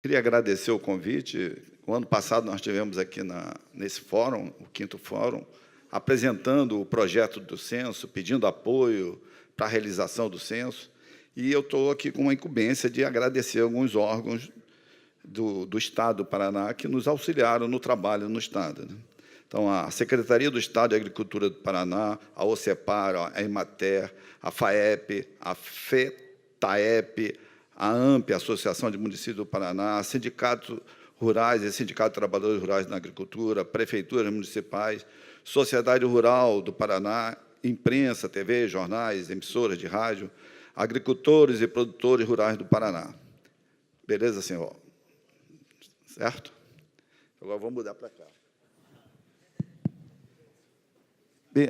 Queria agradecer o convite. O ano passado nós tivemos aqui nesse fórum, o 5º Fórum, apresentando o projeto do censo, pedindo apoio para a realização do censo, e eu estou aqui com uma incumbência de agradecer alguns órgãos do Estado do Paraná que nos auxiliaram no trabalho no Estado, né? Então, a Secretaria do Estado de Agricultura do Paraná, a OCEPAR, a EMATER, a FAEP, a FETAEP, a AMP, a Associação de Municípios do Paraná, sindicatos rurais e Sindicato de Trabalhadores Rurais na Agricultura, prefeituras municipais, Sociedade Rural do Paraná, imprensa, TV, jornais, emissoras de rádio, agricultores e produtores rurais do Paraná. Beleza, senhor? Certo? Agora vamos mudar para cá. Bem,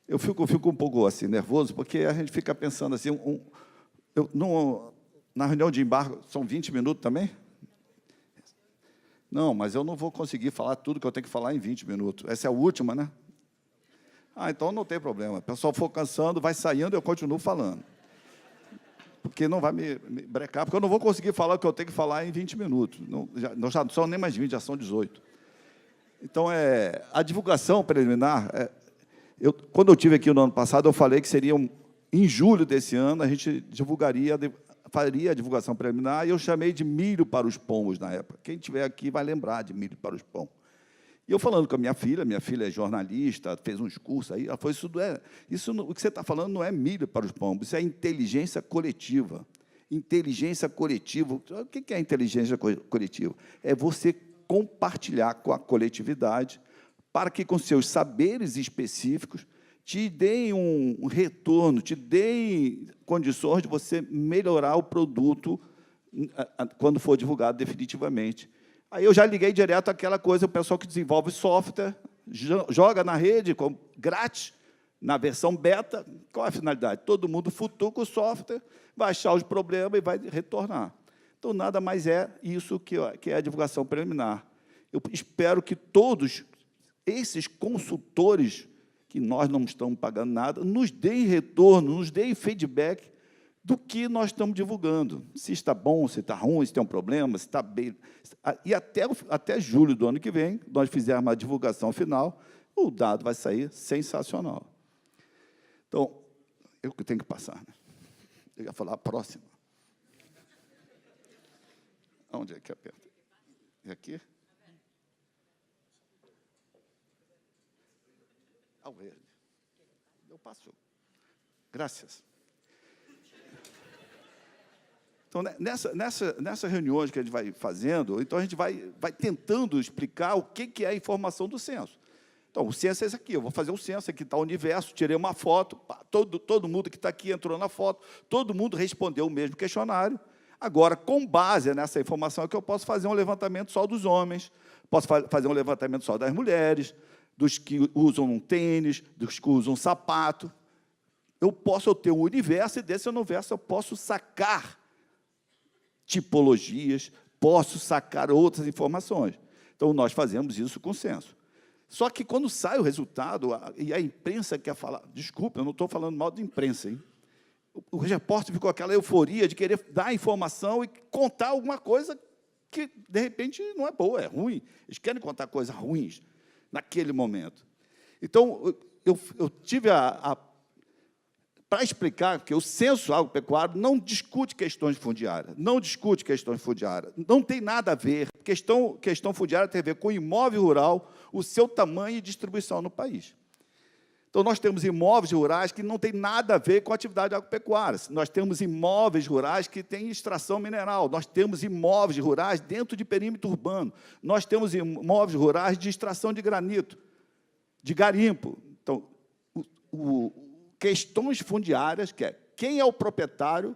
eu fico um pouco assim, nervoso, porque a gente fica pensando assim, na reunião de embargo, são 20 minutos também? Não, mas eu não vou conseguir falar tudo que eu tenho que falar em 20 minutos. Essa é a última, né? Então não tem problema. O pessoal for cansando, vai saindo, eu continuo falando. Porque não vai me brecar, porque eu não vou conseguir falar o que eu tenho que falar em 20 minutos. Já não são nem mais 20, já são 18. Então, a divulgação preliminar, quando eu estive aqui no ano passado, eu falei que seria, em julho desse ano, a gente faria a divulgação preliminar, e eu chamei de milho para os pombos na época. Quem estiver aqui vai lembrar de milho para os pombos. E eu falando com a minha filha é jornalista, fez uns cursos aí, ela falou, o que você está falando não é milho para os pombos, isso é inteligência coletiva. Inteligência coletiva, o que é inteligência coletiva? É você compartilhar com a coletividade para que, com seus saberes específicos, te deem um retorno, te deem condições de você melhorar o produto quando for divulgado definitivamente. Aí eu já liguei direto àquela coisa, o pessoal que desenvolve software, joga na rede grátis, na versão beta. Qual é a finalidade? Todo mundo futuca o software, vai achar os problemas e vai retornar. Então, nada mais é isso que é a divulgação preliminar. Eu espero que todos esses consultores, que nós não estamos pagando nada, nos deem retorno, nos deem feedback do que nós estamos divulgando. Se está bom, se está ruim, se tem um problema, se está bem. E até julho do ano que vem, nós fizermos a divulgação final, o dado vai sair sensacional. Então, eu que tenho que passar, né? Eu ia falar a próxima. Onde é que aperta? É aqui? Ao verde. Eu passo. Graças. Então, nessa reuniões que a gente vai fazendo, então a gente vai tentando explicar o que é a informação do censo. Então, o censo é esse aqui, eu vou fazer o censo, aqui está o universo, tirei uma foto, todo mundo que está aqui entrou na foto, todo mundo respondeu o mesmo questionário. Agora, com base nessa informação, é que eu posso fazer um levantamento só dos homens, posso fazer um levantamento só das mulheres, dos que usam um tênis, dos que usam um sapato. Eu ter um universo, e desse universo eu posso sacar tipologias, posso sacar outras informações. Então, nós fazemos isso com o censo. Só que, quando sai o resultado, e a imprensa quer falar... Desculpa, eu não estou falando mal da imprensa, hein? O repórter ficou com aquela euforia de querer dar informação e contar alguma coisa que, de repente, não é boa, é ruim. Eles querem contar coisas ruins naquele momento. Então, eu tive para explicar que o censo agropecuário não discute questões fundiárias, não tem nada a ver. Questão fundiária tem a ver com o imóvel rural, o seu tamanho e distribuição no país. Então, nós temos imóveis rurais que não têm nada a ver com a atividade agropecuária. Nós temos imóveis rurais que têm extração mineral. Nós temos imóveis rurais dentro de perímetro urbano. Nós temos imóveis rurais de extração de granito, de garimpo. Então, questões fundiárias, que é quem é o proprietário,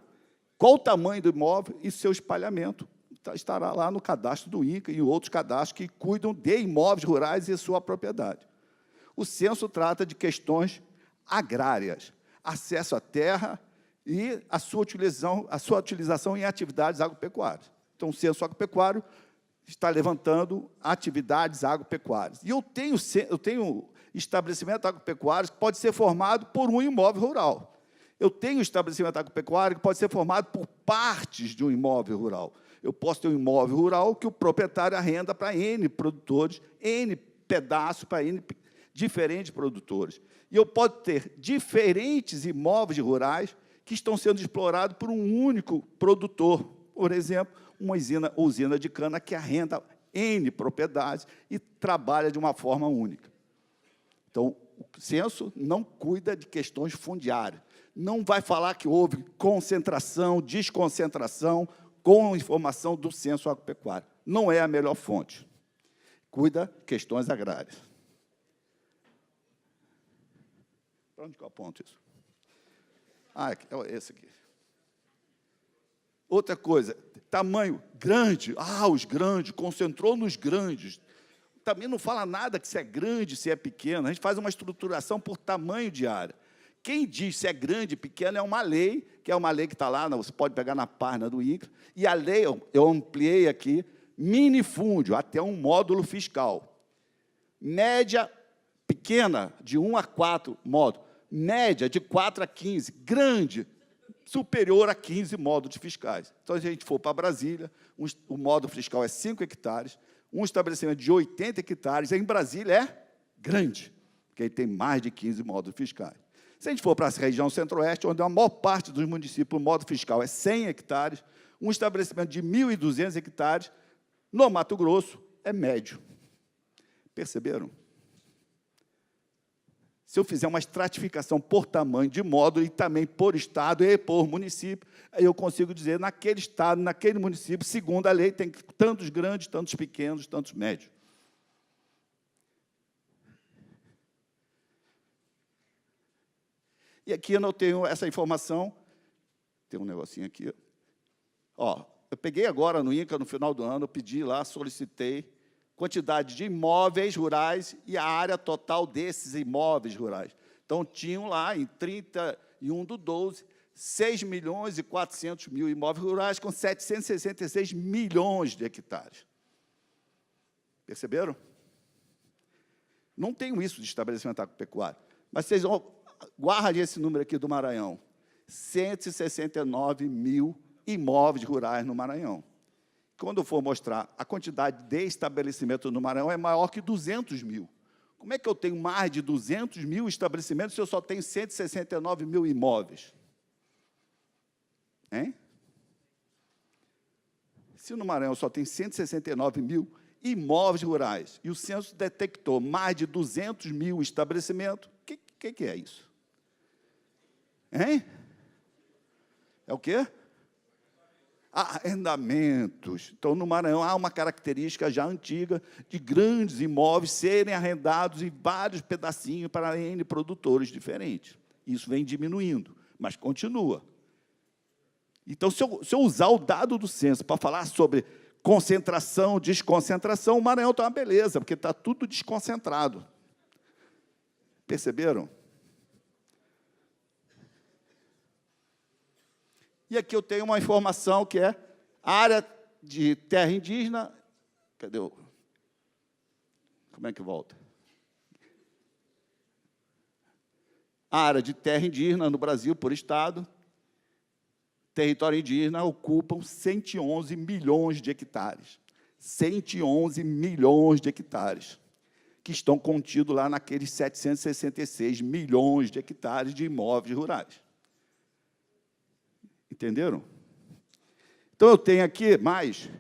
qual o tamanho do imóvel e seu espalhamento, estará lá no cadastro do INCRA e outros cadastros que cuidam de imóveis rurais e sua propriedade. O censo trata de questões agrárias, acesso à terra e a sua utilização em atividades agropecuárias. Então, o censo agropecuário está levantando atividades agropecuárias. E eu tenho estabelecimento agropecuário que pode ser formado por um imóvel rural. Eu tenho um estabelecimento agropecuário que pode ser formado por partes de um imóvel rural. Eu posso ter um imóvel rural que o proprietário arrenda para N produtores, N pedaços para N diferentes produtores. E eu posso ter diferentes imóveis rurais que estão sendo explorados por um único produtor. Por exemplo, uma usina de cana que arrenda N propriedades e trabalha de uma forma única. Então, o censo não cuida de questões fundiárias. Não vai falar que houve concentração, desconcentração, com informação do censo agropecuário. Não é a melhor fonte. Cuida de questões agrárias. Para onde que eu aponto isso? Ah, é esse aqui. Outra coisa, tamanho grande. Ah, os grandes, concentrou nos grandes. Também não fala nada que se é grande, se é pequeno. A gente faz uma estruturação por tamanho de área. Quem diz se é grande, pequeno, é uma lei, que é uma lei que está lá, você pode pegar na página do INCRA, e a lei, eu ampliei aqui, minifúndio, até um módulo fiscal. Média pequena, de 1 a 4 módulos. Média, de 4 a 15. Grande, superior a 15 módulos fiscais. Então, se a gente for para Brasília, o módulo fiscal é 5 hectares, um estabelecimento de 80 hectares, em Brasília é grande, porque aí tem mais de 15 módulos fiscais. Se a gente for para a região centro-oeste, onde a maior parte dos municípios, o módulo fiscal é 100 hectares, um estabelecimento de 1.200 hectares, no Mato Grosso, é médio. Perceberam? Se eu fizer uma estratificação por tamanho de módulo e também por estado e por município, aí eu consigo dizer, naquele estado, naquele município, segundo a lei, tem tantos grandes, tantos pequenos, tantos médios. E aqui eu não tenho essa informação. Tem um negocinho aqui. Ó, eu peguei agora no INCRA, no final do ano, eu pedi lá, solicitei quantidade de imóveis rurais e a área total desses imóveis rurais. Então, tinham lá, em 31/12, 6.400.000 imóveis rurais com 766 milhões de hectares. Perceberam? Não tenho isso de estabelecimento agropecuário. Mas vocês vão... Guardem esse número aqui do Maranhão. 169 mil imóveis rurais no Maranhão. Quando eu for mostrar a quantidade de estabelecimentos no Maranhão, é maior que 200 mil. Como é que eu tenho mais de 200 mil estabelecimentos se eu só tenho 169 mil imóveis? Hein? Se no Maranhão só tem 169 mil imóveis rurais e o censo detectou mais de 200 mil estabelecimentos, o que é isso? Hein? É o quê? Arrendamentos. Então, no Maranhão, há uma característica já antiga de grandes imóveis serem arrendados em vários pedacinhos para N produtores diferentes. Isso vem diminuindo, mas continua. Então, se eu usar o dado do censo para falar sobre concentração, desconcentração, o Maranhão está uma beleza, porque está tudo desconcentrado. Perceberam? E aqui eu tenho uma informação que é a área de terra indígena. Cadê o... Como é que volta? A área de terra indígena no Brasil, por estado, território indígena, ocupam 111 milhões de hectares. 111 milhões de hectares, que estão contidos lá naqueles 766 milhões de hectares de imóveis rurais. Entenderam? Então, eu tenho aqui mais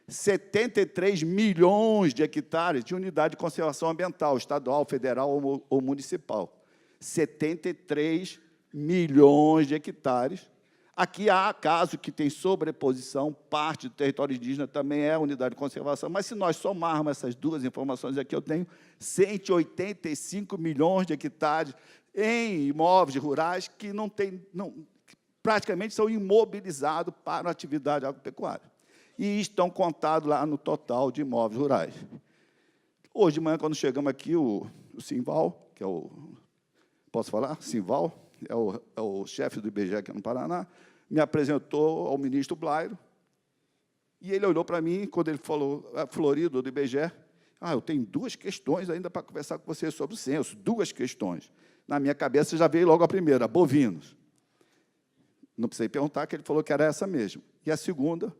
73 milhões de hectares de unidade de conservação ambiental, estadual, federal ou municipal. 73 milhões de hectares. Aqui há caso que tem sobreposição, parte do território indígena também é unidade de conservação, mas se nós somarmos essas duas informações aqui, eu tenho 185 milhões de hectares em imóveis rurais que praticamente são imobilizados para a atividade agropecuária. E estão contados lá no total de imóveis rurais. Hoje de manhã, quando chegamos aqui, o Simval, que é o... Posso falar? Simval, é o chefe do IBGE aqui no Paraná, me apresentou ao ministro Blairo, e ele olhou para mim, quando ele falou, Florido, do IBGE, eu tenho 2 questões ainda para conversar com você sobre o censo, 2 questões. Na minha cabeça já veio logo a primeira, bovinos. não precisei perguntar, que ele falou que era essa mesmo. E a segunda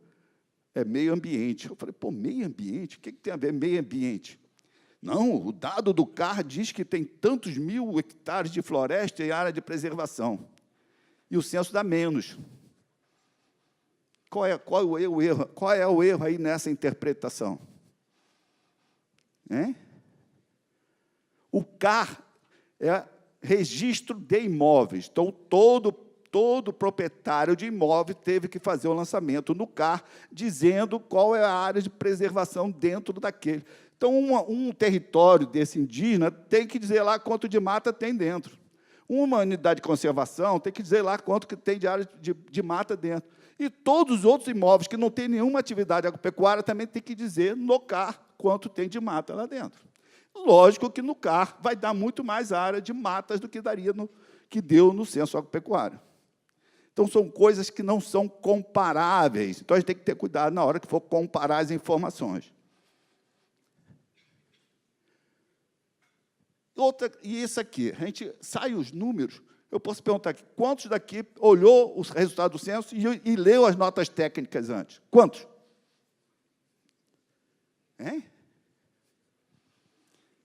é meio ambiente. Eu falei, pô, meio ambiente? O que tem a ver meio ambiente? Não, o dado do CAR diz que tem tantos mil hectares de floresta em área de preservação. E o censo dá menos. Qual é o erro aí nessa interpretação? Hein? O CAR é registro de imóveis. Então, todo proprietário de imóvel teve que fazer o lançamento no CAR, dizendo qual é a área de preservação dentro daquele. Então, um território desse indígena tem que dizer lá quanto de mata tem dentro. Uma unidade de conservação tem que dizer lá quanto que tem de área de mata dentro. E todos os outros imóveis que não têm nenhuma atividade agropecuária também tem que dizer no CAR quanto tem de mata lá dentro. Lógico que no CAR vai dar muito mais área de matas do que deu no censo agropecuário. Então, são coisas que não são comparáveis. Então, a gente tem que ter cuidado na hora que for comparar as informações. E isso aqui, a gente sai os números, eu posso perguntar aqui, quantos daqui olhou os resultados do censo e leu as notas técnicas antes? Quantos? Hein?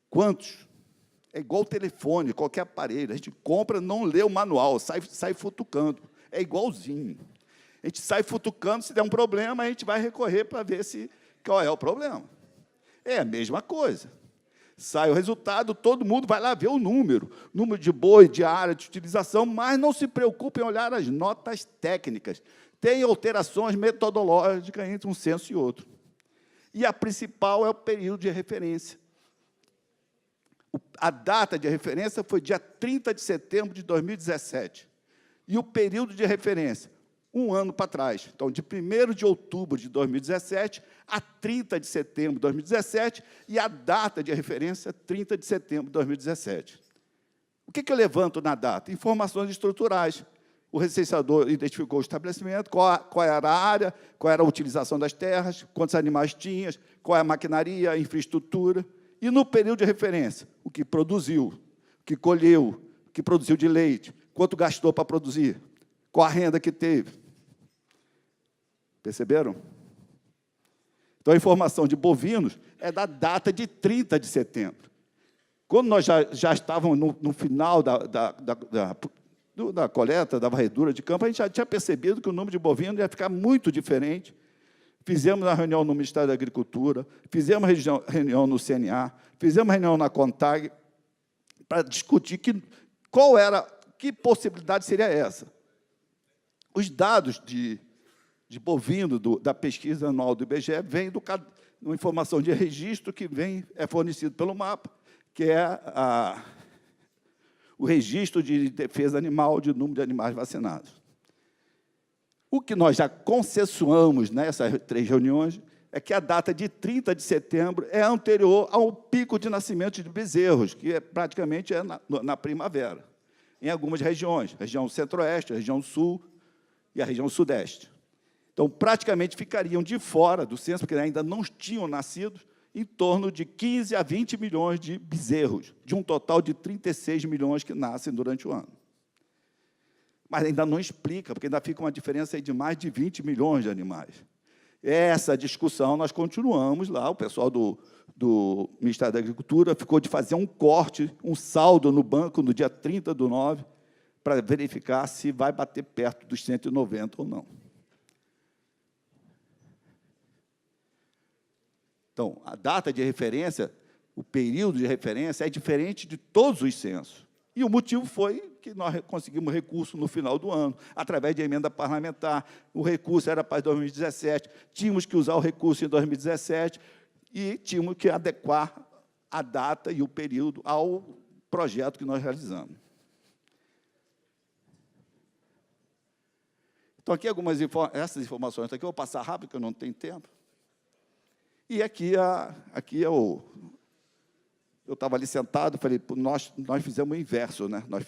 Quantos? É igual o telefone, qualquer aparelho. A gente compra, não lê o manual, sai futucando. É igualzinho. A gente sai futucando, se der um problema, a gente vai recorrer para ver qual é o problema. É a mesma coisa. Sai o resultado, todo mundo vai lá ver o número de boi, de área, de utilização, mas não se preocupe em olhar as notas técnicas. Tem alterações metodológicas entre um censo e outro. E a principal é o período de referência. A data de referência foi dia 30 de setembro de 2017. E o período de referência, um ano para trás. Então, de 1º de outubro de 2017 a 30 de setembro de 2017, e a data de referência, 30 de setembro de 2017. O que eu levanto na data? Informações estruturais. O recenseador identificou o estabelecimento, qual era a área, qual era a utilização das terras, quantos animais tinha, qual é a maquinaria, a infraestrutura. E, no período de referência, o que produziu, o que colheu, o que produziu de leite, quanto gastou para produzir, qual a renda que teve. Perceberam? Então, a informação de bovinos é da data de 30 de setembro. Quando nós já estávamos no final da coleta, da varredura de campo, a gente já tinha percebido que o número de bovinos ia ficar muito diferente. Fizemos uma reunião no Ministério da Agricultura, fizemos reunião no CNA, fizemos reunião na CONTAG, para discutir que possibilidade seria essa. Os dados de bovino da pesquisa anual do IBGE vêm de uma informação de registro que é fornecido pelo MAPA, que é o registro de defesa animal, de número de animais vacinados. O que nós já consensuamos nessas 3 reuniões é que a data de 30 de setembro é anterior ao pico de nascimento de bezerros, que praticamente é na primavera, em algumas regiões, região centro-oeste, região sul e a região sudeste. Então, praticamente ficariam de fora do censo, porque ainda não tinham nascido, em torno de 15 a 20 milhões de bezerros, de um total de 36 milhões que nascem durante o ano. Mas ainda não explica, porque ainda fica uma diferença aí de mais de 20 milhões de animais. Essa discussão nós continuamos lá, o pessoal do Ministério da Agricultura ficou de fazer um corte, um saldo no banco no dia 30/9, para verificar se vai bater perto dos 190 ou não. Então, a data de referência, o período de referência é diferente de todos os censos. E o motivo foi que nós conseguimos recurso no final do ano, através de emenda parlamentar. O recurso era para 2017, tínhamos que usar o recurso em 2017 e tínhamos que adequar a data e o período ao projeto que nós realizamos. Então, aqui essas informações aqui, eu vou passar rápido, porque eu não tenho tempo. E aqui é o... Eu estava ali sentado, falei, nós fizemos o inverso, né? Nós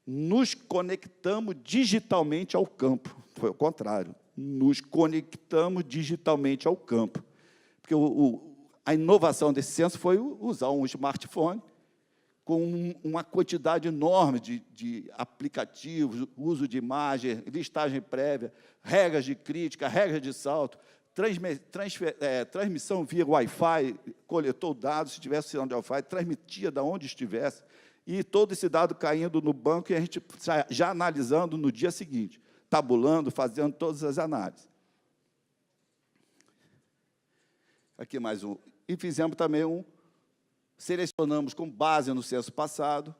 nos conectamos digitalmente ao campo. Foi o contrário, nos conectamos digitalmente ao campo. Porque a inovação desse censo foi usar um smartphone, com uma quantidade enorme de aplicativos, uso de imagem, listagem prévia, regras de crítica, regras de salto, transmissão via Wi-Fi, coletou dados, se tivesse sinal de Wi-Fi, transmitia de onde estivesse, e todo esse dado caindo no banco e a gente já analisando no dia seguinte, tabulando, fazendo todas as análises. Aqui mais um. E fizemos também selecionamos com base no censo passado,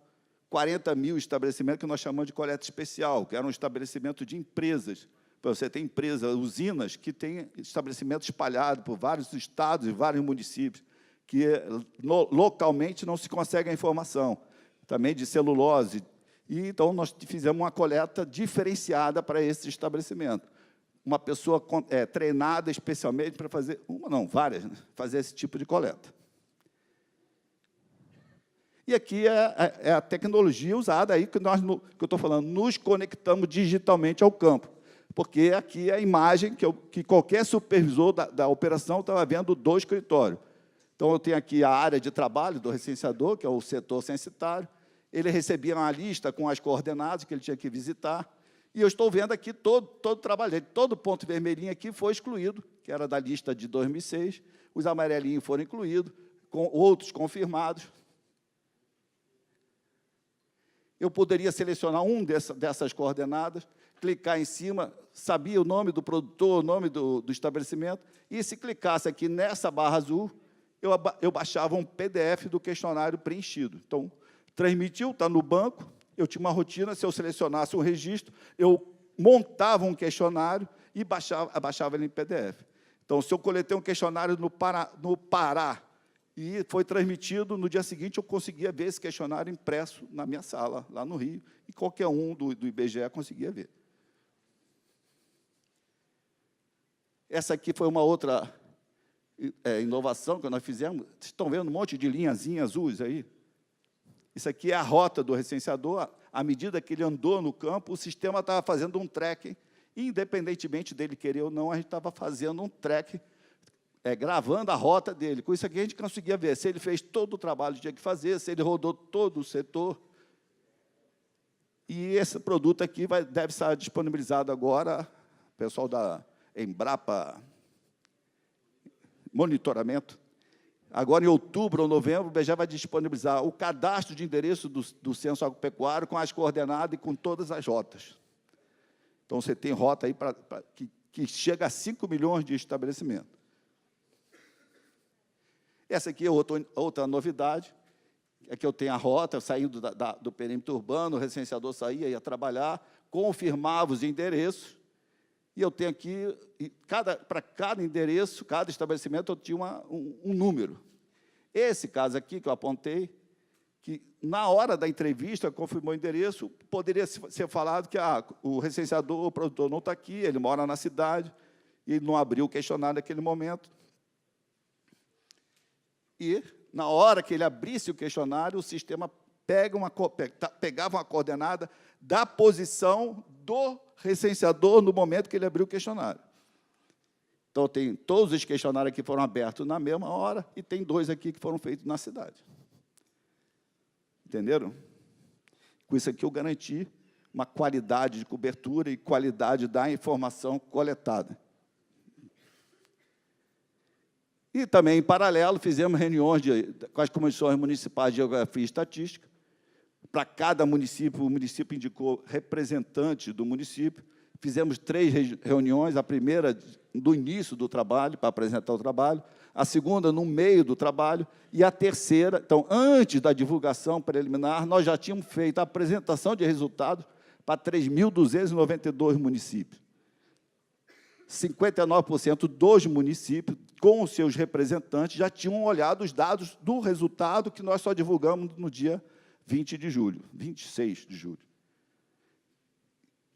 40 mil estabelecimentos que nós chamamos de coleta especial, que era um estabelecimento de empresas. Você tem empresas, usinas, que têm estabelecimentos espalhados por vários estados e vários municípios, que localmente não se consegue a informação, também de celulose. E, então, nós fizemos uma coleta diferenciada para esse estabelecimento. Uma pessoa treinada especialmente para fazer, várias, né, fazer esse tipo de coleta. E aqui é a tecnologia usada aí que nós, que eu estou falando, nos conectamos digitalmente ao campo, porque aqui é a imagem que qualquer supervisor da operação estava vendo do escritório. Então, eu tenho aqui a área de trabalho do recenseador, que é o setor censitário. Ele recebia uma lista com as coordenadas que ele tinha que visitar, e eu estou vendo aqui todo o trabalho. Todo ponto vermelhinho aqui foi excluído, que era da lista de 2006, os amarelinhos foram incluídos, com outros confirmados. Eu poderia selecionar dessas coordenadas, clicar em cima, sabia o nome do produtor, o nome do estabelecimento, e se clicasse aqui nessa barra azul, eu baixava um PDF do questionário preenchido. Então, transmitiu, está no banco, eu tinha uma rotina, se eu selecionasse um registro, eu montava um questionário e baixava ele em PDF. Então, se eu coletei um questionário no Pará, e foi transmitido, no dia seguinte eu conseguia ver esse questionário impresso na minha sala, lá no Rio, e qualquer um do IBGE conseguia ver. Essa aqui foi uma outra inovação que nós fizemos. Vocês estão vendo um monte de linhazinhas azuis aí? Isso aqui é a rota do recenseador. À medida que ele andou no campo, o sistema estava fazendo um tracking, independentemente dele querer ou não, a gente estava fazendo um tracking, gravando a rota dele. Com isso aqui, a gente conseguia ver se ele fez todo o trabalho que tinha que fazer, se ele rodou todo o setor. E esse produto aqui deve estar disponibilizado agora, o pessoal da Embrapa Monitoramento. Agora, em outubro ou novembro, o IBGE vai disponibilizar o cadastro de endereço do Censo Agropecuário com as coordenadas e com todas as rotas. Então, você tem rota aí que chega a 5 milhões de estabelecimentos. Essa aqui é outra novidade, é que eu tenho a rota, saindo do perímetro urbano, o recenseador saía, ia trabalhar, confirmava os endereços, e eu tenho aqui, para cada endereço, cada estabelecimento, eu tinha um número. Esse caso aqui, que eu apontei, que, na hora da entrevista, confirmou o endereço, poderia ser falado que o recenseador, o produtor não está aqui, ele mora na cidade, e não abriu o questionário naquele momento. E, na hora que ele abrisse o questionário, o sistema pegava uma coordenada da posição do recenseador no momento que ele abriu o questionário. Então, tem todos os questionários aqui foram abertos na mesma hora e tem 2 aqui que foram feitos na cidade. Entenderam? Com isso aqui, eu garanti uma qualidade de cobertura e qualidade da informação coletada. E também, em paralelo, fizemos reuniões com as comissões municipais de geografia e estatística. Para cada município, o município indicou representante do município. Fizemos 3 reuniões, a primeira do início do trabalho, para apresentar o trabalho, a segunda no meio do trabalho, e a terceira, então, antes da divulgação preliminar, nós já tínhamos feito a apresentação de resultados para 3.292 municípios. 59% dos municípios, com os seus representantes, já tinham olhado os dados do resultado que nós só divulgamos no dia 20 de julho, 26 de julho.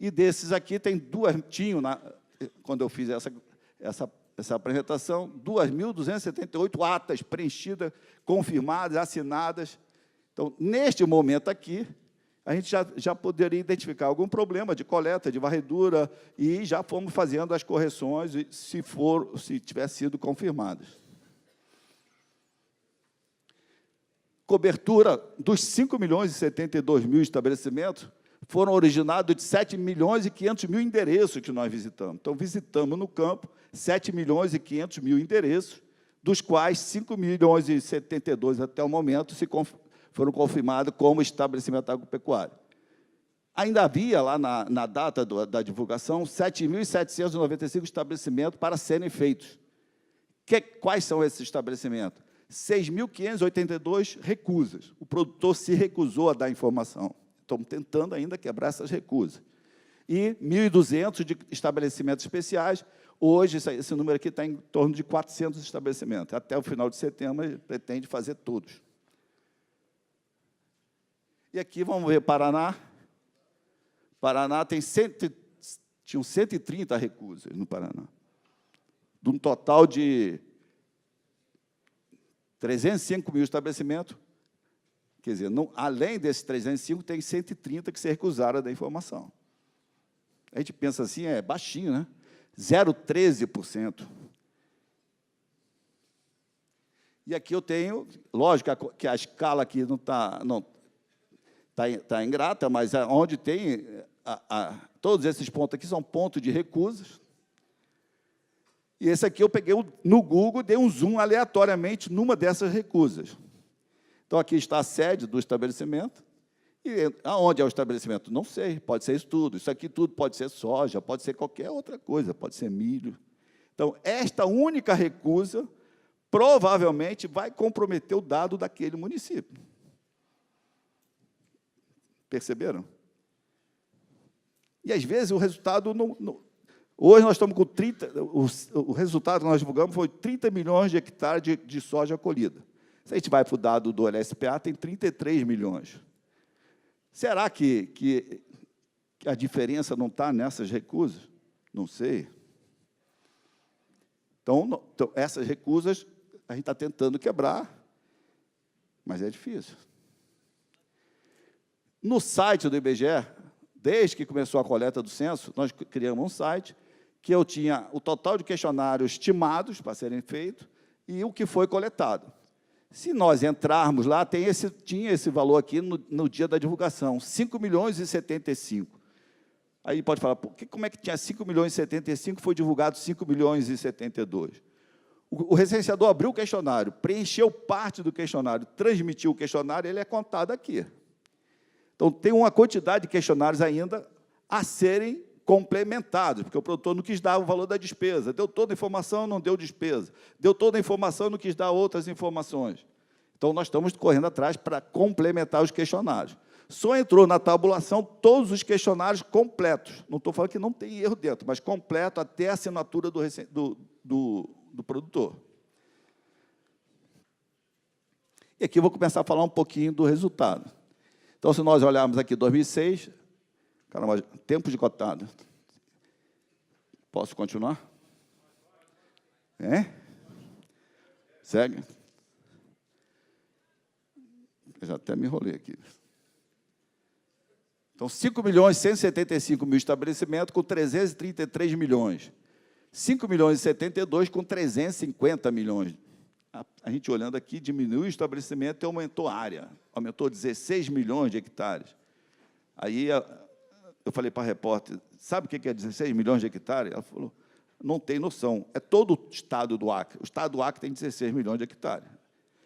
E desses aqui, tem quando eu fiz essa apresentação, 2.278 atas preenchidas, confirmadas, assinadas. Então, neste momento aqui, a gente já poderia identificar algum problema de coleta, de varredura, e já fomos fazendo as correções, se tivesse sido confirmadas. cobertura dos 5.072.000 estabelecimentos foram originados de 7.500.000 endereços que nós visitamos. Então, visitamos no campo 7.500.000 endereços, dos quais 5.072.000 até o momento foram confirmados como estabelecimento agropecuário. Ainda havia, lá na data da divulgação, 7.795 estabelecimentos para serem feitos. Quais são esses estabelecimentos? 6.582 recusas. O produtor se recusou a dar informação. Estamos tentando ainda quebrar essas recusas. E 1.200 de estabelecimentos especiais. Hoje, esse número aqui está em torno de 400 estabelecimentos. Até o final de setembro, ele pretende fazer todos. E aqui, vamos ver, Paraná. Paraná tinham 130 recusas no Paraná. De um total de 305.000 estabelecimentos. Quer dizer, não, além desses 305, tem 130 que se recusaram da informação. A gente pensa assim, é baixinho, né? 0,13%. E aqui eu tenho, lógico que a escala aqui não está ingrata, mas onde tem, todos esses pontos aqui são pontos de recusas. E esse aqui eu peguei no Google, dei um zoom aleatoriamente numa dessas recusas. Então, aqui está a sede do estabelecimento. E aonde é o estabelecimento? Não sei, pode ser isso tudo. Isso aqui tudo pode ser soja, pode ser qualquer outra coisa, pode ser milho. Então, esta única recusa provavelmente vai comprometer o dado daquele município. Perceberam? E, às vezes, o resultado não. Hoje nós estamos com 30, o resultado que nós divulgamos foi 30 milhões de hectares de soja colhida. Se a gente vai para o dado do LSPA, tem 33 milhões. Será que a diferença não está nessas recusas? Não sei. Então, essas recusas a gente está tentando quebrar, mas é difícil. No site do IBGE, desde que começou a coleta do censo, nós criamos um site que eu tinha o total de questionários estimados para serem feitos e o que foi coletado. Se nós entrarmos lá, tinha esse valor aqui no dia da divulgação, 5.075.000. Aí pode falar, como é que tinha 5.075.000 foi divulgado 5.072.000? O recenseador abriu o questionário, preencheu parte do questionário, transmitiu o questionário, ele é contado aqui. Então, tem uma quantidade de questionários ainda a serem complementados, porque o produtor não quis dar o valor da despesa, deu toda a informação, não deu despesa, deu toda a informação, não quis dar outras informações. Então, nós estamos correndo atrás para complementar os questionários. Só entrou na tabulação todos os questionários completos. Não estou falando que não tem erro dentro, mas completo até a assinatura do produtor. E aqui eu vou começar a falar um pouquinho do resultado. Então, se nós olharmos aqui 2006, caramba, tempo de cotado. Posso continuar? Segue. Eu já até me enrolei aqui. Então, 5.175.000 estabelecimentos com 333 milhões. 5.072 com 350 milhões. A gente olhando aqui, diminuiu o estabelecimento e aumentou a área. Aumentou 16 milhões de hectares. Aí eu falei para a repórter, sabe o que é 16 milhões de hectares? Ela falou, não tem noção. É todo o estado do Acre. O estado do Acre tem 16 milhões de hectares.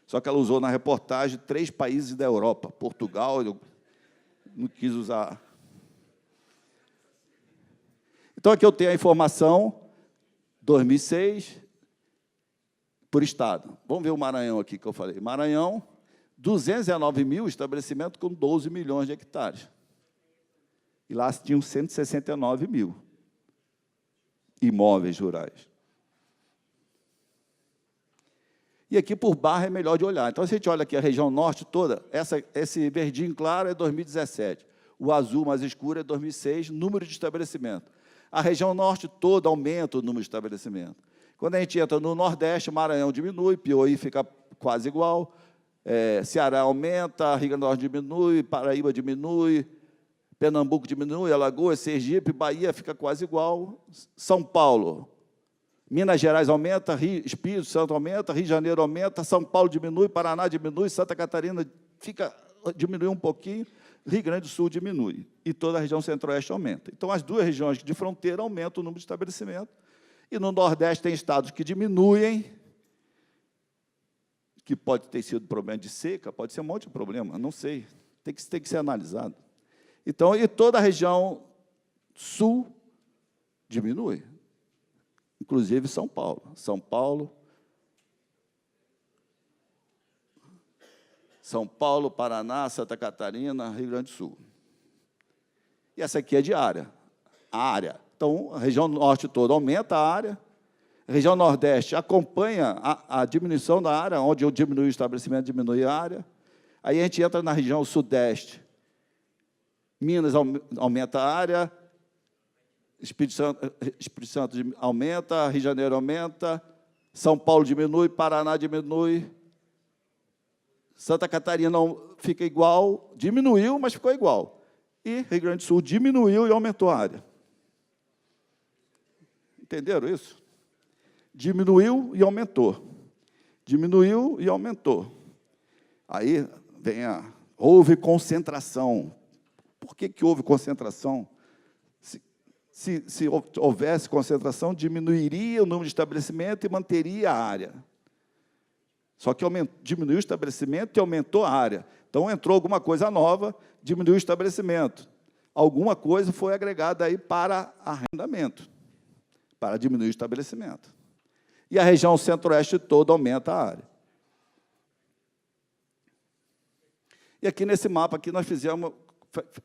Só que ela usou na reportagem 3 países da Europa. Portugal, eu não quis usar. Então, aqui eu tenho a informação, 2006, por estado. Vamos ver o Maranhão aqui que eu falei. Maranhão, 219.000 estabelecimentos com 12 milhões de hectares. E lá tinham 169.000 imóveis rurais. E aqui por barra é melhor de olhar. Então, se a gente olha aqui a região norte toda, esse verdinho claro é 2017. O azul mais escuro é 2006, número de estabelecimento. A região norte toda aumenta o número de estabelecimento. Quando a gente entra no Nordeste, Maranhão diminui, Piauí fica quase igual, Ceará aumenta, Rio Grande do Norte diminui, Paraíba diminui, Pernambuco diminui, Alagoas, Sergipe, Bahia fica quase igual, São Paulo, Minas Gerais aumenta, Espírito Santo aumenta, Rio de Janeiro aumenta, São Paulo diminui, Paraná diminui, Santa Catarina diminui um pouquinho, Rio Grande do Sul diminui, e toda a região centro-oeste aumenta. Então, as duas regiões de fronteira aumentam o número de estabelecimentos, e no Nordeste tem estados que diminuem, que pode ter sido problema de seca, pode ser um monte de problema, não sei, tem que ser analisado. Então, e toda a região sul diminui, inclusive São Paulo. São Paulo, Paraná, Santa Catarina, Rio Grande do Sul. E essa aqui é de área, a área. Então, a região norte toda aumenta a área, a região nordeste acompanha a diminuição da área, onde eu diminui o estabelecimento, diminui a área. Aí a gente entra na região sudeste, Minas aumenta a área, Espírito Santo aumenta, Rio de Janeiro aumenta, São Paulo diminui, Paraná diminui, Santa Catarina fica igual, diminuiu, mas ficou igual. E Rio Grande do Sul diminuiu e aumentou a área. Entenderam isso? Diminuiu e aumentou. Diminuiu e aumentou. Aí houve concentração. Por que houve concentração? Se houvesse concentração, diminuiria o número de estabelecimento e manteria a área. Só que diminuiu o estabelecimento e aumentou a área. Então, entrou alguma coisa nova, diminuiu o estabelecimento. Alguma coisa foi agregada aí para arrendamento, para diminuir o estabelecimento. E a região centro-oeste toda aumenta a área. E aqui nesse mapa aqui nós fizemos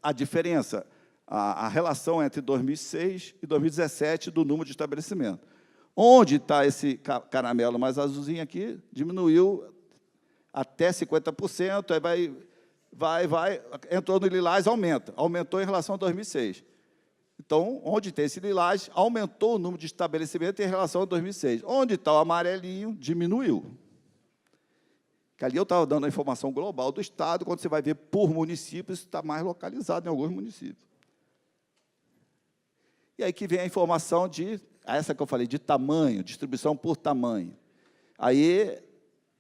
a diferença, a relação entre 2006 e 2017 do número de estabelecimento. Onde está esse caramelo mais azulzinho aqui, diminuiu até 50%, aí vai, entrou no lilás, aumentou em relação a 2006. Então, onde tem esse lilás, aumentou o número de estabelecimento em relação a 2006. Onde está o amarelinho, diminuiu. Que ali eu estava dando a informação global do Estado, quando você vai ver por município, isso está mais localizado em alguns municípios. E aí que vem a informação essa que eu falei, de tamanho, distribuição por tamanho. Aí,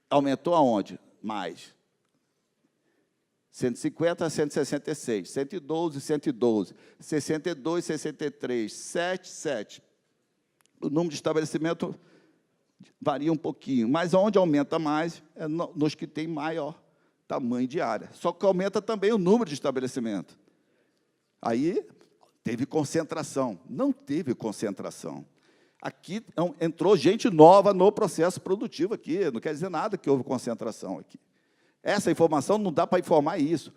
aumentou aonde? Mais. 150 a 166, 112, 112, 62, 63, 7, 7. O número de estabelecimento varia um pouquinho, mas onde aumenta mais é nos que têm maior tamanho de área. Só que aumenta também o número de estabelecimento. Aí, teve concentração. Não teve concentração. Aqui entrou gente nova no processo produtivo aqui, não quer dizer nada que houve concentração aqui. Essa informação não dá para informar isso.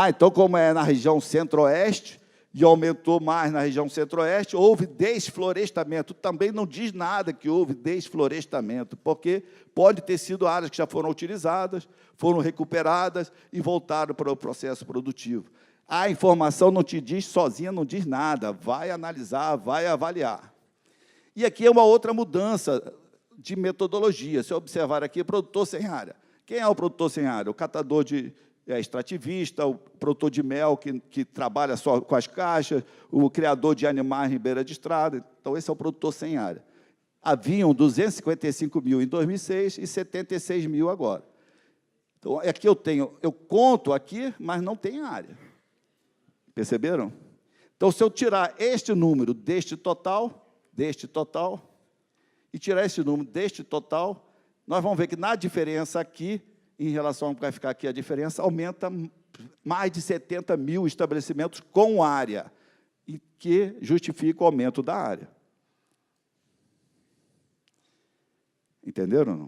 Então, como é na região centro-oeste, e aumentou mais na região centro-oeste, houve desflorestamento. Também não diz nada que houve desflorestamento, porque pode ter sido áreas que já foram utilizadas, foram recuperadas e voltaram para o processo produtivo. A informação não te diz sozinha, não diz nada, vai analisar, vai avaliar. E aqui é uma outra mudança de metodologia. Se observar aqui, produtor sem área. Quem é o produtor sem área? O catador extrativista, o produtor de mel que trabalha só com as caixas, o criador de animais em beira de estrada. Então, esse é o produtor sem área. Haviam 255 mil em 2006 e 76 mil agora. Então, aqui eu conto aqui, mas não tem área. Perceberam? Então, se eu tirar este número deste total, e tirar esse número deste total, nós vamos ver que na diferença aqui, em relação ao que vai ficar aqui a diferença, aumenta mais de 70 mil estabelecimentos com área, e que justifica o aumento da área. Entenderam ou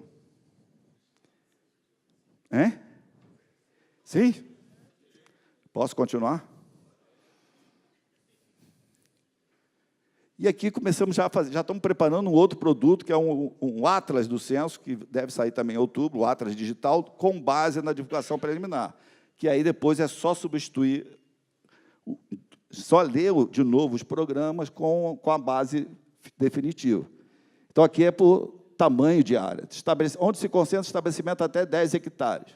não? Hein? Sim? Posso continuar? E aqui começamos já estamos preparando um outro produto, que é um Atlas do Censo, que deve sair também em outubro, o Atlas Digital, com base na divulgação preliminar, que aí depois é só substituir, só ler de novo os programas com a base definitiva. Então, aqui é por tamanho de área, onde se concentra o estabelecimento até 10 hectares.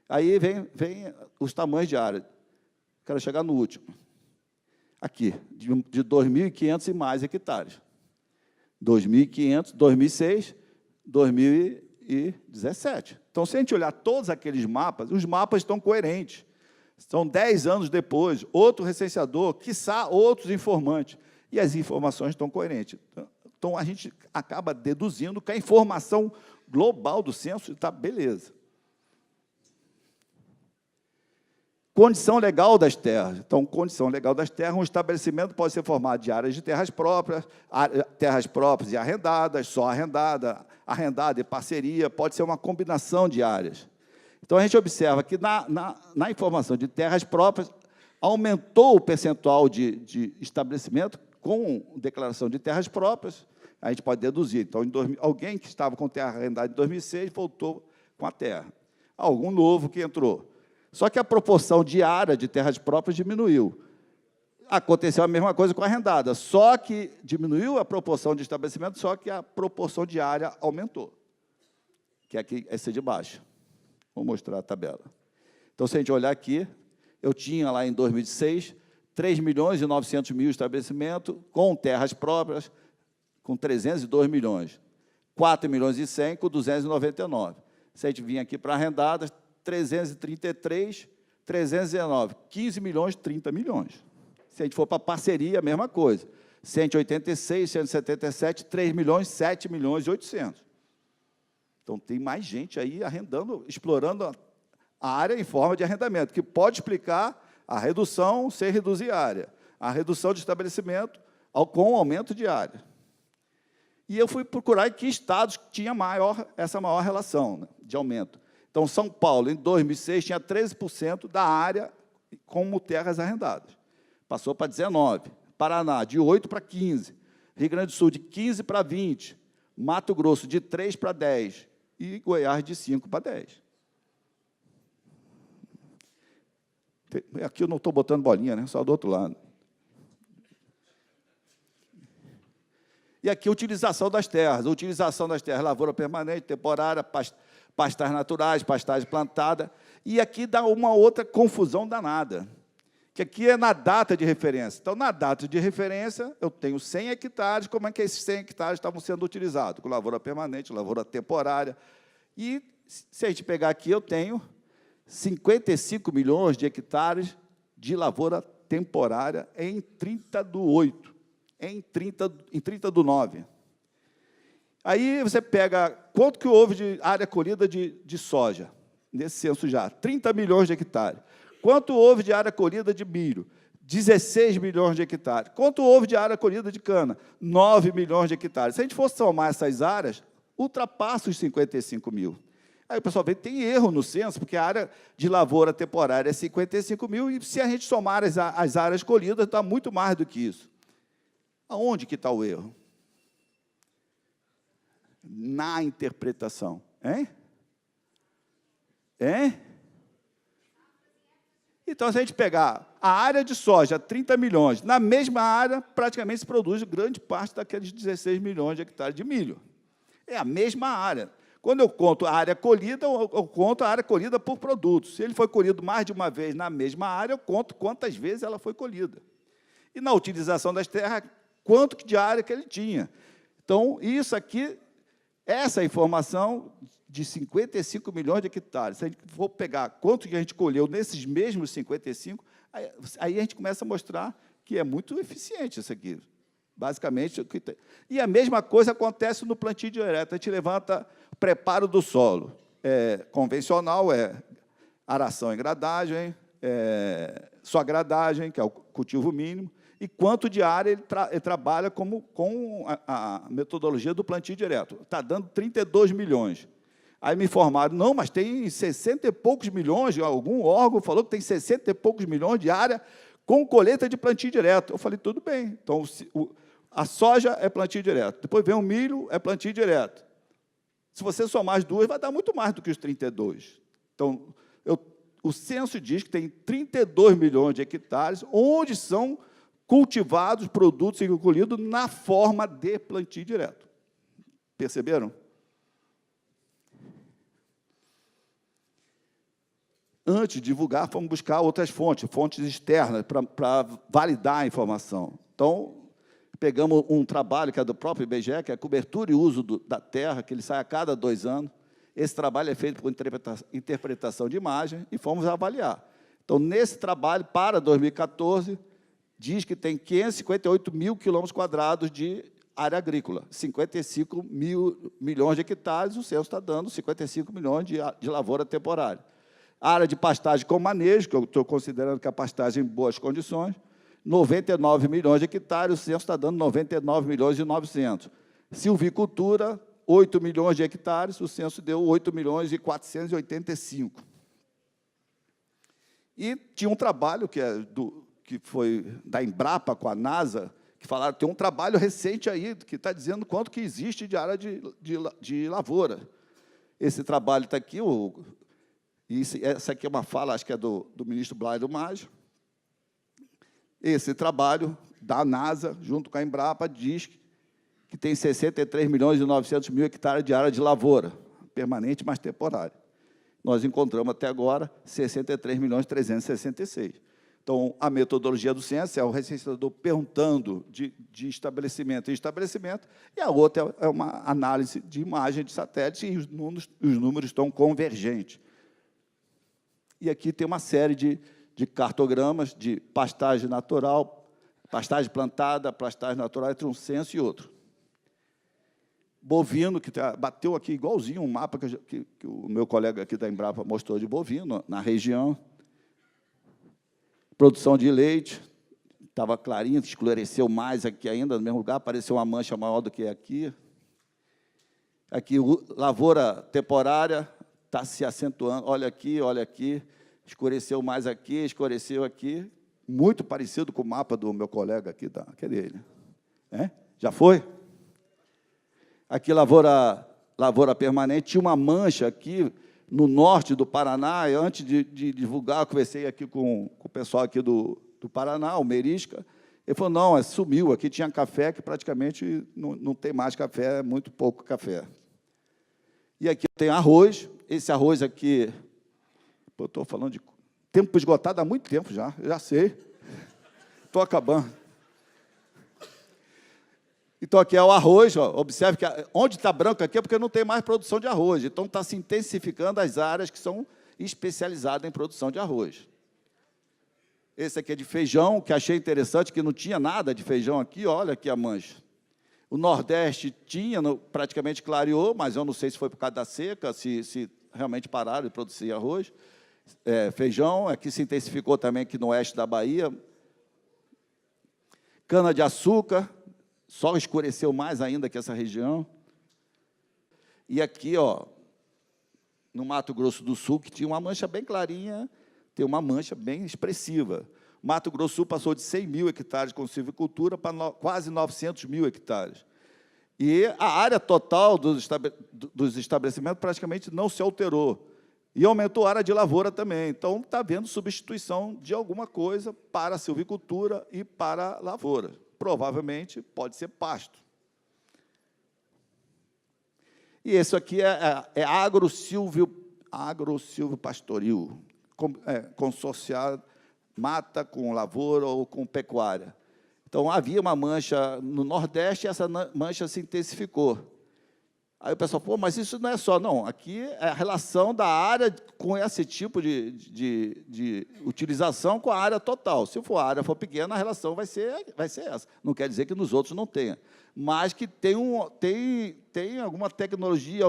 Aí vem os tamanhos de área. Quero chegar no último. Aqui, de 2.500 e mais hectares. 2.500, 2006, 2017. Então, se a gente olhar todos aqueles mapas, os mapas estão coerentes. São 10 anos depois, outro recenseador, quiçá outros informantes, e as informações estão coerentes. Então, a gente acaba deduzindo que a informação global do censo está beleza. Condição legal das terras. Então, condição legal das terras, um estabelecimento pode ser formado de áreas de terras próprias e arrendadas, só arrendada e parceria, pode ser uma combinação de áreas. Então, a gente observa que, na informação de terras próprias, aumentou o percentual de estabelecimento com declaração de terras próprias, a gente pode deduzir. Então, alguém que estava com terra arrendada em 2006 voltou com a terra. Algum novo que entrou. Só que a proporção de área de terras próprias diminuiu. Aconteceu a mesma coisa com a arrendada, só que diminuiu a proporção de estabelecimento, só que a proporção de área aumentou, que é aqui, essa de baixo. Vou mostrar a tabela. Então, se a gente olhar aqui, eu tinha lá em 2006, 3.900.000 estabelecimentos com terras próprias, com 302 milhões. 4.100.000 com 299. Se a gente vir aqui para arrendadas, 333, 319, 15 milhões, 30 milhões. Se a gente for para parceria, a mesma coisa. 186, 177, 3 milhões, 7 milhões e 800. Então, tem mais gente aí arrendando, explorando a área em forma de arrendamento, que pode explicar a redução sem reduzir a área, a redução de estabelecimento com aumento de área. E eu fui procurar em que estados tinha essa maior relação, né, de aumento. Então, São Paulo, em 2006, tinha 13% da área como terras arrendadas. Passou para 19%. Paraná, de 8% para 15%. Rio Grande do Sul, de 15% para 20%. Mato Grosso, de 3% para 10%. E Goiás, de 5% para 10%. Aqui eu não estou botando bolinha, né? Só do outro lado. E aqui a utilização das terras. A utilização das terras, lavoura permanente, temporária, pastagens naturais, pastagem plantada. E aqui dá uma outra confusão danada, que aqui é na data de referência. Então, na data de referência, eu tenho 100 hectares, como é que esses 100 hectares estavam sendo utilizados? Com lavoura permanente, lavoura temporária. E, se a gente pegar aqui, eu tenho 55 milhões de hectares de lavoura temporária em 30/8, em 30/9. Aí você pega quanto que houve de área colhida de soja, nesse censo já, 30 milhões de hectares. Quanto houve de área colhida de milho? 16 milhões de hectares. Quanto houve de área colhida de cana? 9 milhões de hectares. Se a gente for somar essas áreas, ultrapassa os 55 mil. Aí o pessoal vê que tem erro no censo, porque a área de lavoura temporária é 55 mil, e se a gente somar as áreas colhidas, dá muito mais do que isso. Aonde que está o erro? Na interpretação. Hein? Hein? Então, se a gente pegar a área de soja, 30 milhões, na mesma área, praticamente se produz grande parte daqueles 16 milhões de hectares de milho. É a mesma área. Quando eu conto a área colhida, eu conto a área colhida por produto. Se ele foi colhido mais de uma vez na mesma área, eu conto quantas vezes ela foi colhida. E na utilização das terras, quanto de área que ele tinha. Então, isso aqui, essa informação de 55 milhões de hectares, se a gente for pegar quanto que a gente colheu nesses mesmos 55, aí a gente começa a mostrar que é muito eficiente isso aqui. Basicamente, o que tem. E a mesma coisa acontece no plantio direto. A gente levanta o preparo do solo. Convencional é aração e gradagem, só gradagem, que é o cultivo mínimo, e quanto de área ele trabalha com a metodologia do plantio direto. Está dando 32 milhões. Aí me informaram, não, mas tem 60 e poucos milhões, algum órgão falou que tem 60 e poucos milhões de área com colheita de plantio direto. Eu falei, tudo bem. Então, a soja é plantio direto. Depois vem o milho, é plantio direto. Se você somar as duas, vai dar muito mais do que os 32. Então, o censo diz que tem 32 milhões de hectares, onde são cultivados produtos e colhidos na forma de plantio direto. Perceberam? Antes de divulgar, fomos buscar outras fontes externas, para validar a informação. Então, pegamos um trabalho que é do próprio IBGE, que é a cobertura e uso da terra, que ele sai a cada 2 anos. Esse trabalho é feito por interpretação de imagem e fomos avaliar. Então, nesse trabalho, para 2014, diz que tem 558 mil quilômetros quadrados de área agrícola, 55 milhões de hectares, o censo está dando 55 milhões de lavoura temporária. Área de pastagem com manejo, que eu estou considerando que a pastagem em boas condições, 99 milhões de hectares, o censo está dando 99 milhões e 900. Silvicultura, 8 milhões de hectares, o censo deu 8 milhões e 485. E tinha um trabalho que foi da Embrapa com a NASA, que falaram, tem um trabalho recente aí, que está dizendo quanto que existe de área de lavoura. Esse trabalho está aqui, essa aqui é uma fala, acho que é do ministro Blairo Maggi. Esse trabalho da NASA, junto com a Embrapa, diz que tem 63 milhões e 900 mil hectares de área de lavoura, permanente, mas temporária. Nós encontramos até agora 63 milhões e 366. Então, a metodologia do censo é o recenseador perguntando de estabelecimento em estabelecimento, e a outra é uma análise de imagem de satélite, e os números estão convergentes. E aqui tem uma série de cartogramas de pastagem natural, pastagem plantada, pastagem natural, entre um censo e outro. Bovino, que bateu aqui igualzinho um mapa que o meu colega aqui da Embrapa mostrou de bovino, na região. Produção de leite, estava clarinho, esclareceu mais aqui ainda, no mesmo lugar, apareceu uma mancha maior do que aqui. Aqui, lavoura temporária, está se acentuando, olha aqui, escureceu mais aqui, escureceu aqui, muito parecido com o mapa do meu colega aqui, aquele ele. Já foi? Aqui, lavoura permanente, tinha uma mancha aqui, no norte do Paraná, e antes de divulgar, eu conversei aqui com o pessoal aqui do Paraná, o Merisca, ele falou, não, sumiu, aqui tinha café, que praticamente não tem mais café, é muito pouco café. E aqui tem arroz, esse arroz aqui, eu estou falando de tempo esgotado há muito tempo já sei, estou acabando. Então, aqui é o arroz, ó. Observe que onde está branco aqui é porque não tem mais produção de arroz. Então, está se intensificando as áreas que são especializadas em produção de arroz. Esse aqui é de feijão, que achei interessante, que não tinha nada de feijão aqui, olha aqui a mancha. O Nordeste tinha, praticamente clareou, mas eu não sei se foi por causa da seca, se realmente pararam de produzir arroz. Feijão, aqui se intensificou também aqui no oeste da Bahia. Cana-de-açúcar, só escureceu mais ainda que essa região. E aqui, ó, no Mato Grosso do Sul, que tinha uma mancha bem clarinha, tem uma mancha bem expressiva. Mato Grosso do Sul passou de 100 mil hectares com silvicultura para quase 900 mil hectares. E a área total dos estabelecimentos praticamente não se alterou. E aumentou a área de lavoura também. Então, está havendo substituição de alguma coisa para a silvicultura e para a lavoura. Provavelmente pode ser pasto. E isso aqui é agro-silvio-pastoril, consorciado mata com lavoura ou com pecuária. Então, havia uma mancha no Nordeste e essa mancha se intensificou. Aí o pessoal, pô, mas isso não é só. Não, aqui é a relação da área com esse tipo de utilização com a área total. Se a área for pequena, a relação vai ser essa. Não quer dizer que nos outros não tenha. Mas que tem alguma tecnologia,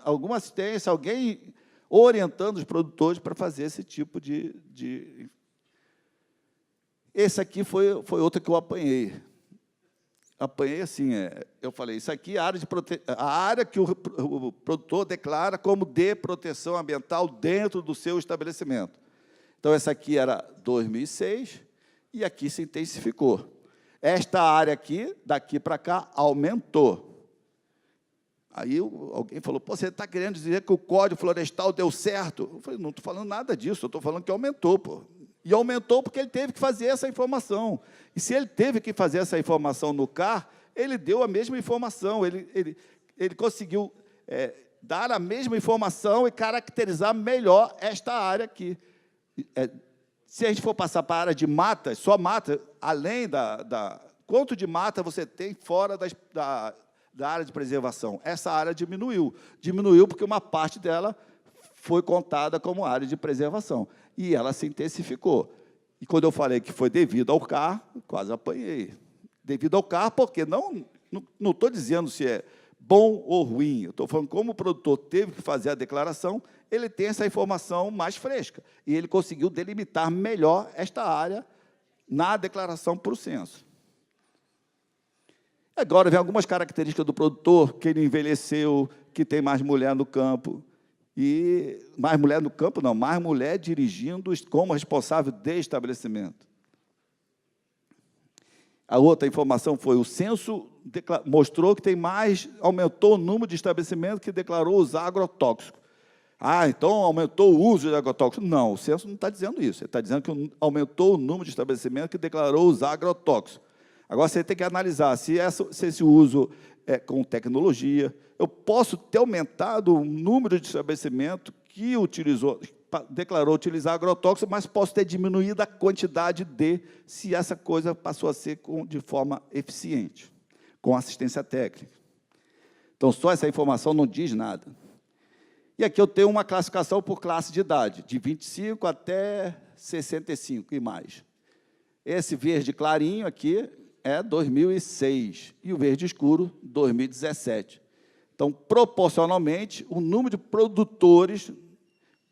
alguma assistência, alguém orientando os produtores para fazer esse tipo de... Esse aqui foi outro que eu apanhei. Apanhei assim, eu falei, isso aqui é a área que o produtor declara como de proteção ambiental dentro do seu estabelecimento. Então, essa aqui era 2006 e aqui se intensificou. Esta área aqui, daqui para cá, aumentou. Aí alguém falou, pô, você está querendo dizer que o Código Florestal deu certo? Eu falei, não estou falando nada disso, eu estou falando que aumentou, pô. E aumentou porque ele teve que fazer essa informação. E se ele teve que fazer essa informação no CAR, ele deu a mesma informação, ele conseguiu dar a mesma informação e caracterizar melhor esta área aqui. Se a gente for passar para a área de matas, só mata, além Quanto de mata você tem fora da área de preservação? Essa área diminuiu. Diminuiu porque uma parte dela foi contada como área de preservação. E ela se intensificou. E quando eu falei que foi devido ao CAR, quase apanhei. Devido ao CAR, porque não estou dizendo se é bom ou ruim. Eu estou falando como o produtor teve que fazer a declaração, ele tem essa informação mais fresca. E ele conseguiu delimitar melhor esta área na declaração para o censo. Agora, vem algumas características do produtor, que ele envelheceu, que tem mais mulher no campo. E mais mulher no campo, não, mais mulher dirigindo como responsável de estabelecimento. A outra informação foi, o censo mostrou que aumentou o número de estabelecimentos que declarou usar agrotóxico. Ah, então aumentou o uso de agrotóxico. Não, o censo não está dizendo isso. Ele está dizendo que aumentou o número de estabelecimentos que declarou usar agrotóxico. Agora, você tem que analisar se esse uso é com tecnologia. Eu posso ter aumentado o número de estabelecimentos que declarou utilizar agrotóxico, mas posso ter diminuído a quantidade se essa coisa passou a ser de forma eficiente, com assistência técnica. Então, só essa informação não diz nada. E aqui eu tenho uma classificação por classe de idade, de 25 até 65 e mais. Esse verde clarinho aqui é 2006, e o verde escuro, 2017. Então, proporcionalmente, o número de produtores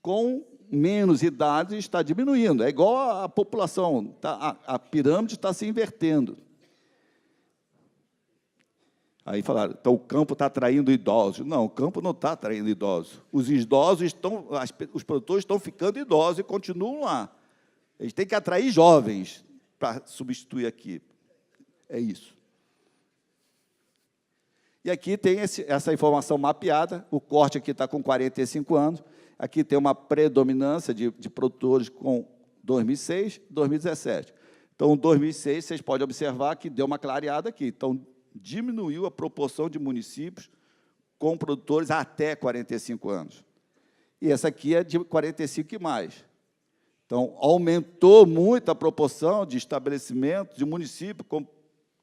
com menos idade está diminuindo. É igual a população, a pirâmide está se invertendo. Aí falaram, então o campo está atraindo idosos. Não, o campo não está atraindo idosos. Os produtores estão ficando idosos e continuam lá. Eles têm que atrair jovens para substituir aqui. É isso. E aqui tem essa informação mapeada, o corte aqui está com 45 anos, aqui tem uma predominância de produtores com 2006 e 2017. Então, 2006, vocês podem observar que deu uma clareada aqui. Então, diminuiu a proporção de municípios com produtores até 45 anos. E essa aqui é de 45 e mais. Então, aumentou muito a proporção de estabelecimentos, de municípios,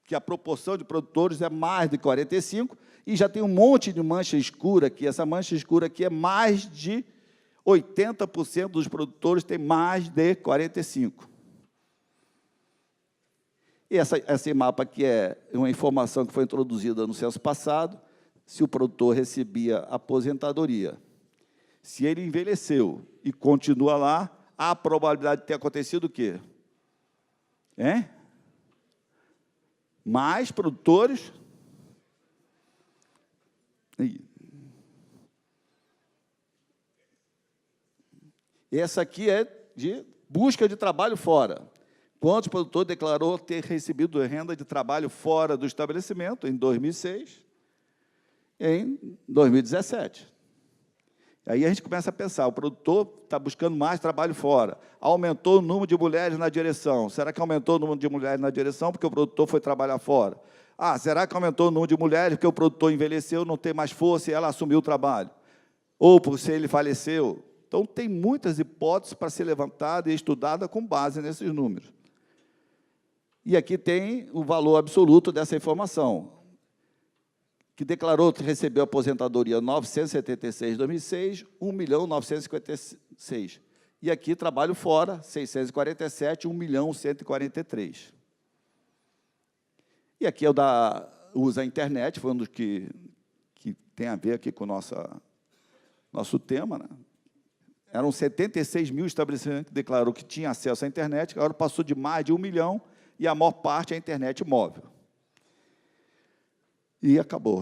que a proporção de produtores é mais de 45, e já tem um monte de mancha escura aqui. Essa mancha escura aqui é mais de 80% dos produtores têm mais de 45. E esse mapa aqui é uma informação que foi introduzida no censo passado, se o produtor recebia aposentadoria. Se ele envelheceu e continua lá, há a probabilidade de ter acontecido o quê? Mais produtores. Essa aqui é de busca de trabalho fora. Quantos produtores declarou ter recebido renda de trabalho fora do estabelecimento em 2006 e em 2017? Aí a gente começa a pensar, o produtor está buscando mais trabalho fora, aumentou o número de mulheres na direção. Será que aumentou o número de mulheres na direção porque o produtor foi trabalhar fora? Será que aumentou o número de mulheres porque o produtor envelheceu, não tem mais força e ela assumiu o trabalho? Ou por se ele faleceu? Então, tem muitas hipóteses para ser levantada e estudada com base nesses números. E aqui tem o valor absoluto dessa informação, que declarou que recebeu aposentadoria 976 em 2006, 1.956. E aqui, trabalho fora, 647, 1.143. E aqui é o da usa a internet, foi um dos que tem a ver aqui com o nosso tema, né? Eram 76 mil estabelecimentos que declarou que tinha acesso à internet, agora passou de mais de 1 milhão, e a maior parte é a internet móvel. E acabou.